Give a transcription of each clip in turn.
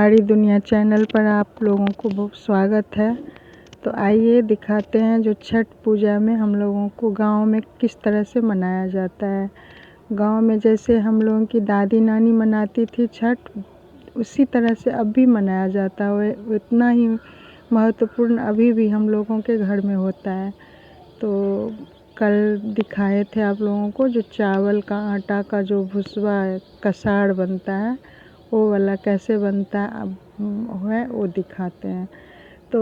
पहाड़ी दुनिया चैनल पर आप लोगों को बहुत स्वागत है। तो आइए दिखाते हैं जो छठ पूजा में हम लोगों को गांव में किस तरह से मनाया जाता है। गांव में जैसे हम लोगों की दादी नानी मनाती थी छठ, उसी तरह से अब भी मनाया जाता है। उतना ही महत्वपूर्ण अभी भी हम लोगों के घर में होता है। तो कल दिखाए थे आप लोगों को जो चावल का आटा का जो भुसवा कसाड़ बनता है, वो वाला कैसे बनता है अब है वो दिखाते हैं। तो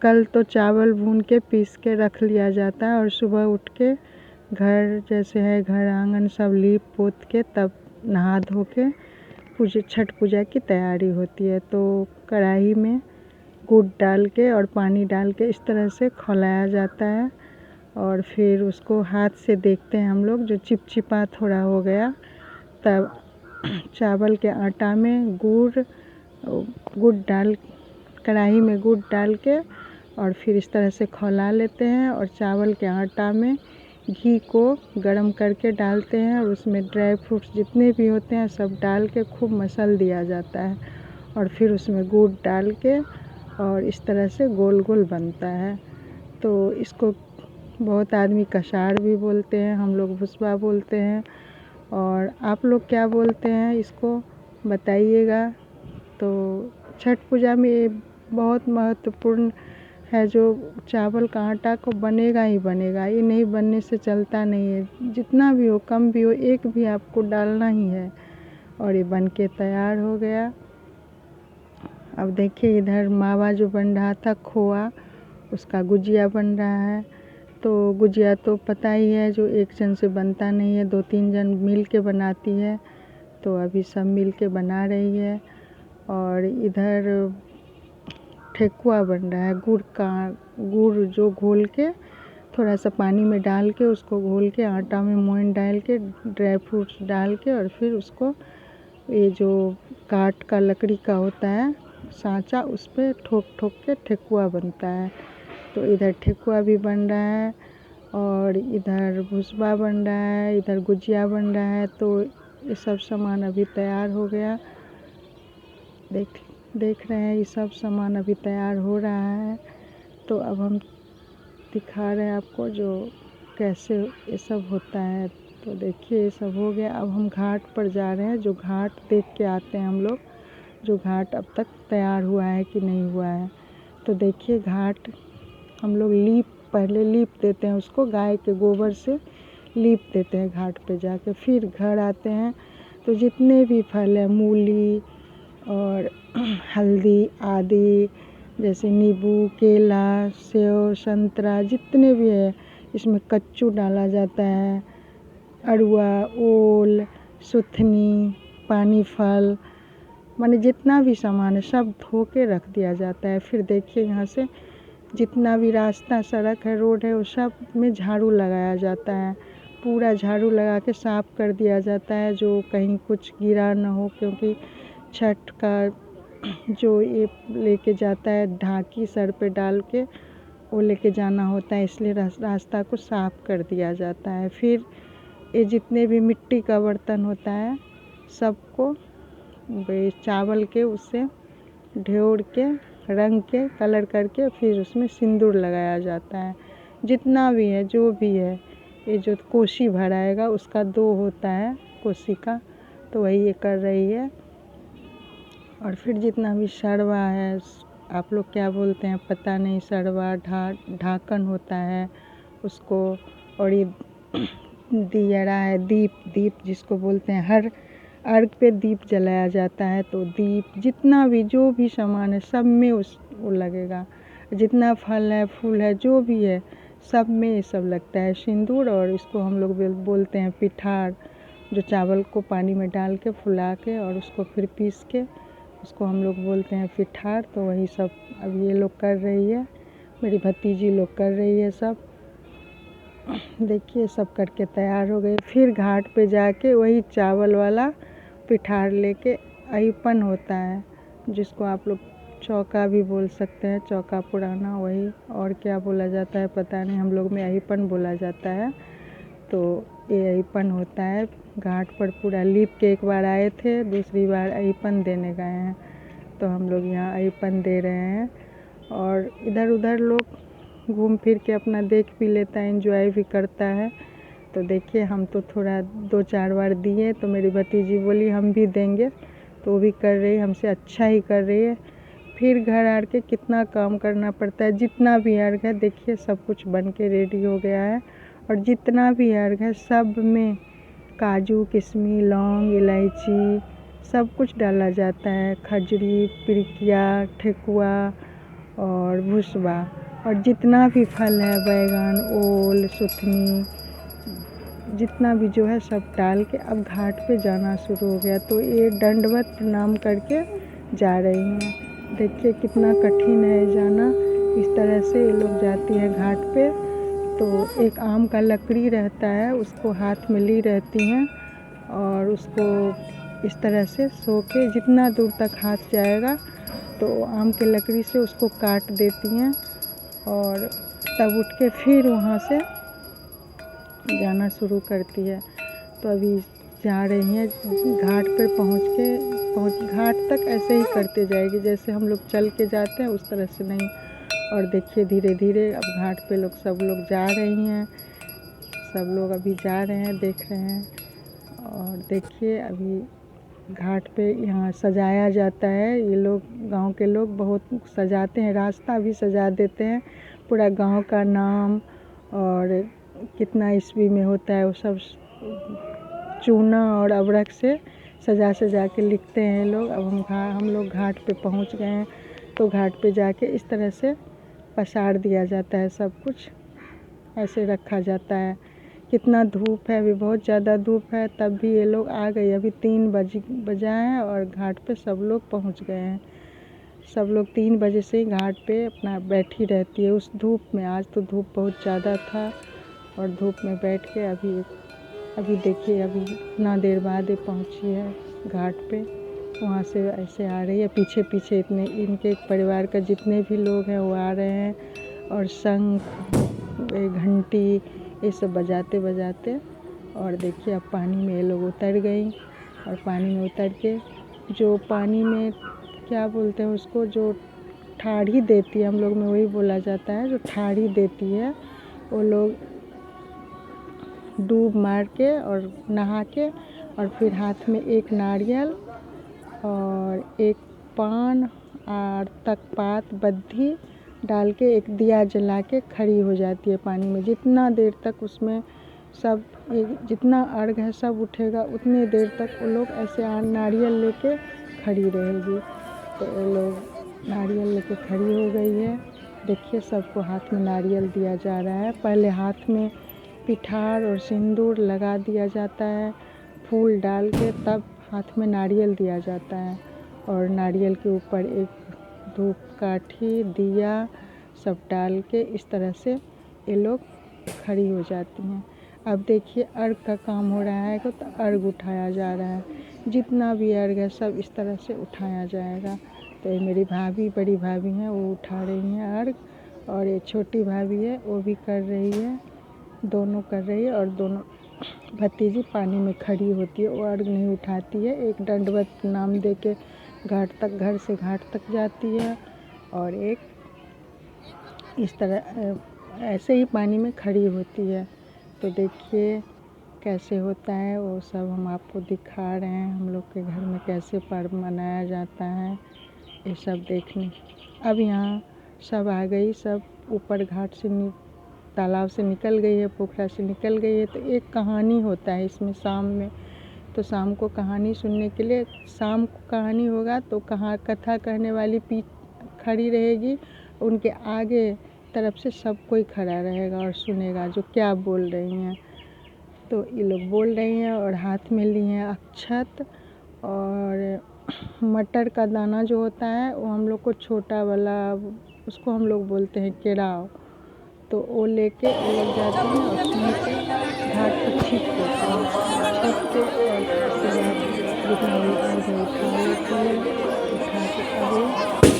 कल तो चावल भून के पीस के रख लिया जाता है और सुबह उठ के घर जैसे है घर आंगन सब लीप पोत के तब नहा धो के छठ पूजा की तैयारी होती है। तो कढ़ाई में गुड़ डाल के और पानी डाल के इस तरह से खौलाया जाता है और फिर उसको हाथ से देखते हैं हम लोग, जो चिपचिपा थोड़ा हो गया तब चावल के आटा में गुड़ डाल कढ़ाई में गुड़ डाल के और फिर इस तरह से खौला लेते हैं और चावल के आटा में घी को गरम करके डालते हैं और उसमें ड्राई फ्रूट्स जितने भी होते हैं सब डाल के खूब मसल दिया जाता है और फिर उसमें गुड़ डाल के और इस तरह से गोल गोल बनता है। तो इसको बहुत आदमी कसाड़ भी बोलते हैं, हम लोग भुसबा बोलते हैं। और आप लोग क्या बोलते हैं इसको बताइएगा। तो छठ पूजा में ये बहुत महत्वपूर्ण है, जो चावल का आटा को बनेगा ही बनेगा, ये नहीं बनने से चलता नहीं है। जितना भी हो कम भी हो एक भी आपको डालना ही है। और ये बन के तैयार हो गया। अब देखिए इधर मावा जो बन रहा था खोआ, उसका गुजिया बन रहा है। तो गुजिया तो पता ही है जो एक जन से बनता नहीं है, 2-3 जन मिल के बनाती है। तो अभी सब मिल के बना रही है। और इधर ठेकुआ बन रहा है गुड़ जो घोल के थोड़ा सा पानी में डाल के उसको घोल के आटा में मोइन डाल के ड्राई फ्रूट्स डाल के और फिर उसको ये जो काठ का लकड़ी का होता है सांचा, उस पर ठोक ठोक के ठेकुआ बनता है। तो इधर ठेकुआ भी बन रहा है और इधर भुसबा बन रहा है, इधर गुजिया बन रहा है। तो ये सब सामान अभी तैयार हो गया। देख रहे हैं ये सब सामान अभी तैयार हो रहा है। तो अब हम दिखा रहे हैं आपको जो कैसे ये सब होता है। तो देखिए ये सब हो गया। अब हम घाट पर जा रहे हैं, जो घाट देख के आते हैं हम लोग, जो घाट अब तक तैयार हुआ है कि नहीं हुआ है। तो देखिए घाट हम लोग पहले लीप देते हैं, उसको गाय के गोबर से लीप देते हैं घाट पे जाके, फिर घर आते हैं। तो जितने भी फल है मूली और हल्दी आदि जैसे नींबू केला सेव संतरा जितने भी है, इसमें कच्चू डाला जाता है, अड़ुआ ओल सुथनी पानी फल, माने जितना भी सामान है सब धो के रख दिया जाता है। फिर देखिए यहाँ से जितना भी रास्ता सड़क है रोड है वो सब में झाड़ू लगाया जाता है, पूरा झाड़ू लगा के साफ़ कर दिया जाता है, जो कहीं कुछ गिरा ना हो। क्योंकि छठ का जो ये लेके जाता है ढाकी सर पे डाल के वो लेके जाना होता है, इसलिए रास्ता को साफ़ कर दिया जाता है। फिर ये जितने भी मिट्टी का बर्तन होता है सबको चावल के उससे ढेर के रंग के कलर करके फिर उसमें सिंदूर लगाया जाता है। जितना भी है जो भी है, ये जो कोसी भराएगा उसका 2 होता है कोसी का, तो वही ये कर रही है। और फिर जितना भी सरवा है, आप लोग क्या बोलते हैं पता नहीं, सरवा ढाकन होता है उसको। और ये दियरा है, दीप जिसको बोलते हैं, हर अर्घ पे दीप जलाया जाता है। तो दीप जितना भी जो भी सामान है सब में वो लगेगा, जितना फल है फूल है जो भी है सब में ये सब लगता है सिंदूर। और इसको हम लोग बोलते हैं पिठार, जो चावल को पानी में डाल के फुला के और उसको फिर पीस के उसको हम लोग बोलते हैं पिठार। तो वही सब अब ये लोग कर रही है, मेरी भतीजी लोग कर रही है सब। देखिए सब करके तैयार हो गए। फिर घाट पे जाके वही चावल वाला पिठार लेके अहिपन होता है, जिसको आप लोग चौका भी बोल सकते हैं, चौका पुराना, वही और क्या बोला जाता है पता नहीं, हम लोग में अहिपन बोला जाता है। तो ये अहिपन होता है, घाट पर पूरा लीप के एक बार आए थे, दूसरी बार अहिपन देने गए हैं। तो हम लोग यहाँ अईपन दे रहे हैं। और इधर उधर लोग घूम फिर के अपना देख भी लेता है, एंजॉय भी करता है। तो देखिए हम तो थोड़ा 2-4 बार दिए तो मेरी भतीजी बोली हम भी देंगे, तो वो भी कर रही है, हमसे अच्छा ही कर रही है। फिर घर आर के कितना काम करना पड़ता है, जितना भी अर्घ है देखिए सब कुछ बन के रेडी हो गया है। और जितना भी अर्घ है सब में काजू, किशमिश, लौंग, इलायची सब कुछ डाला जाता है। खजूरी, पिरिकिया, ठेकुआ और भुसबा, और जितना भी फल है, बैगन, ओल, सुथनी, जितना भी जो है सब डाल के अब घाट पे जाना शुरू हो गया। तो ये दंडवत प्रणाम करके जा रही हैं। देखिए कितना कठिन है जाना। इस तरह से ये लोग जाती हैं घाट पे। तो एक आम का लकड़ी रहता है, उसको हाथ में ली रहती हैं और उसको इस तरह से सो के जितना दूर तक हाथ जाएगा तो आम के लकड़ी से उसको काट देती हैं और तब उठ के फिर वहाँ से जाना शुरू करती है। तो अभी जा रही हैं घाट पर पहुँच घाट तक ऐसे ही करते जाएगी जैसे हम लोग चल के जाते हैं उस तरह से नहीं। और देखिए धीरे धीरे अब घाट पे सब लोग जा रही हैं, सब लोग अभी जा रहे हैं, देख रहे हैं। और देखिए अभी घाट पे यहाँ सजाया जाता है, ये लोग गांव के लोग बहुत सजाते हैं, रास्ता भी सजा देते हैं, पूरा गांव का नाम और कितना ईस्वी में होता है वो सब चूना और अबरक से सजा के लिखते हैं लोग। अब हम लोग घाट पे पहुँच गए हैं। तो घाट पे जाके इस तरह से पसार दिया जाता है, सब कुछ ऐसे रखा जाता है। कितना धूप है, अभी बहुत ज़्यादा धूप है, तब भी ये लोग आ गए। अभी 3 बजा है और घाट पे सब लोग पहुंच गए हैं। सब लोग 3 बजे से ही घाट पे अपना बैठी रहती है उस धूप में। आज तो धूप बहुत ज़्यादा था और धूप में बैठ के अभी देखिए अभी इतना देर बाद ये पहुँची है घाट पे। वहाँ से ऐसे आ रही है, पीछे पीछे इनके परिवार का जितने भी लोग हैं वो आ रहे हैं और शंख, घंटी ये सब बजाते बजाते। और देखिए अब पानी में ये लोग उतर गई और पानी में उतर के जो पानी में क्या बोलते हैं उसको, जो ठाड़ी देती है, हम लोग में वही बोला जाता है, जो ठाड़ी देती है वो लोग डूब मार के और नहा के और फिर हाथ में एक नारियल और एक पान और तकपात बद्धी डाल के एक दिया जला के खड़ी हो जाती है पानी में। जितना देर तक उसमें सब जितना अर्घ है सब उठेगा उतने देर तक वो लोग ऐसे नारियल लेके खड़ी रहेगी। तो वो लोग नारियल लेके खड़ी हो गई है। देखिए सबको हाथ में नारियल दिया जा रहा है। पहले हाथ में पिठार और सिंदूर लगा दिया जाता है, फूल डाल के तब हाथ में नारियल दिया जाता है और नारियल के ऊपर एक धूप काठी, दिया सब डाल के इस तरह से ये लोग खड़ी हो जाती हैं। अब देखिए अर्घ का काम हो रहा है तो अर्घ उठाया जा रहा है। जितना भी अर्घ है सब इस तरह से उठाया जाएगा। तो ये मेरी भाभी, बड़ी भाभी हैं, वो उठा रही हैं अर्घ और ये छोटी भाभी है वो भी कर रही है, दोनों कर रही है। और दोनों भतीजी पानी में खड़ी होती है, वो अर्घ नहीं उठाती है। एक दंडवत नाम दे के घर से घाट तक जाती है और एक इस तरह ऐसे ही पानी में खड़ी होती है। तो देखिए कैसे होता है वो सब हम आपको दिखा रहे हैं, हम लोग के घर में कैसे पर्व मनाया जाता है ये सब देखने। अब यहाँ सब आ गई, सब ऊपर घाट से तालाब से निकल गई है, पोखरा से निकल गई है। तो एक कहानी होता है इसमें शाम में, तो शाम को कहानी सुनने के लिए, शाम को कहानी होगा तो कथा कहने वाली खड़ी रहेगी, उनके आगे तरफ से सब कोई खड़ा रहेगा और सुनेगा जो क्या बोल रही हैं। तो ये लोग बोल रही हैं और हाथ में ली हैं अक्षत और मटर का दाना जो होता है वो हम लोग को छोटा वाला, उसको हम लोग बोलते हैं केराव। तो वो लेके वो लोग जाते हैं और सुन के घाट पर छिप देते हैं, छिप के और उसके बाद जितना भी अर्घ है उठा लेती है। उठा के अभी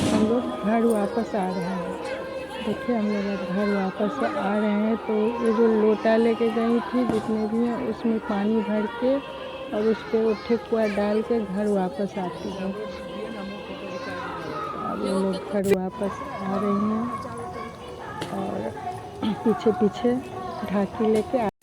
हम लोग घर वापस आ रहे हैं। देखिए हम लोग अब घर वापस आ रहे हैं। तो ये जो लोटा लेके गई थी जितने भी हैं उसमें पानी भर के और उस पर ठेकुआ डाल के घर वापस आती है। ये लोग घर वापस आ रही हैं और पीछे पीछे ढाकी लेके